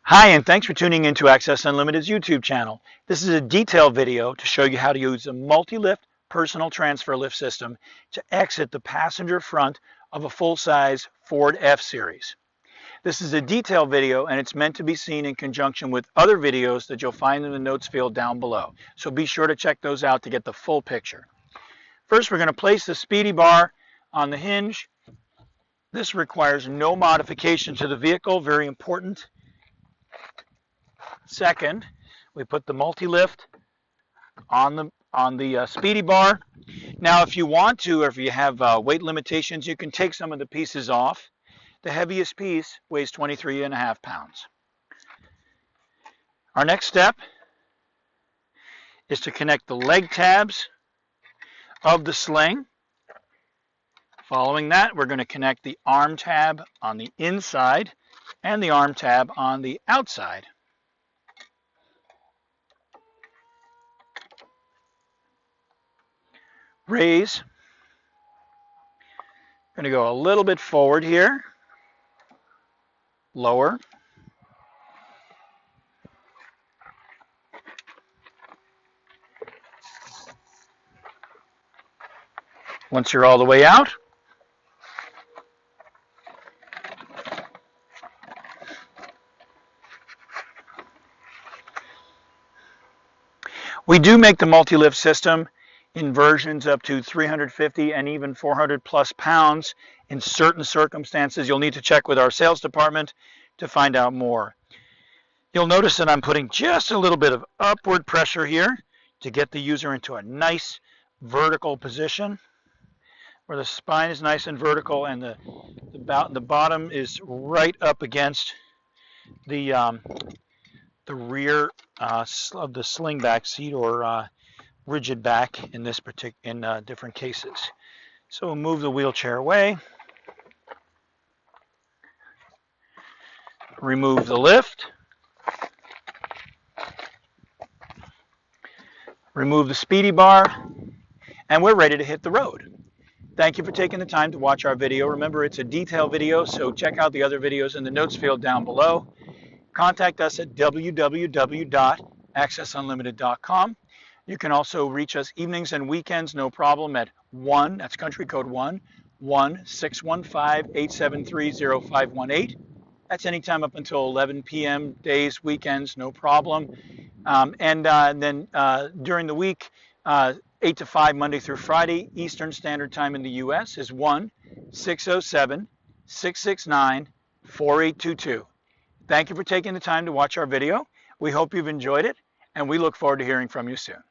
Hi, and thanks for tuning into Access Unlimited's YouTube channel. This is a detailed video to show you how to use a multi-lift personal transfer lift system to exit the passenger front of a full-size Ford F-Series. This is a detailed video, and it's meant to be seen in conjunction with other videos that you'll find in the notes field down below. So be sure to check those out to get the full picture. First, we're going to place the speedy bar on the hinge. This requires no modification to the vehicle, very important. Second, we put the multi-lift on the speedy bar. Now, if you want to, or if you have weight limitations, you can take some of the pieces off. The heaviest piece weighs 23.5 pounds. Our next step is to connect the leg tabs of the sling. Following that, we're going to connect the arm tab on the inside and the arm tab on the outside. Raise. I'm going to go a little bit forward here. Lower. Once you're all the way out, we do make the multi-lift system in versions up to 350 and even 400 plus pounds. In certain circumstances, you'll need to check with our sales department to find out more. You'll notice that I'm putting just a little bit of upward pressure here to get the user into a nice vertical position where the spine is nice and vertical and the bottom is right up against the rear of the sling back seat, or rigid back in this different cases. So we'll move the wheelchair away, remove the lift, remove the speedy bar, and we're ready to hit the road. Thank you for taking the time to watch our video. Remember, it's a detailed video, so check out the other videos in the notes field down below. Contact us at www.accessunlimited.com. You can also reach us evenings and weekends, no problem, at that's country code 1-615-873-0518. That's anytime up until 11 p.m., days, weekends, no problem. Then during the week, 8 to 5, Monday through Friday, Eastern Standard Time in the U.S. is 1-607-669-4822. Thank you for taking the time to watch our video. We hope you've enjoyed it, and we look forward to hearing from you soon.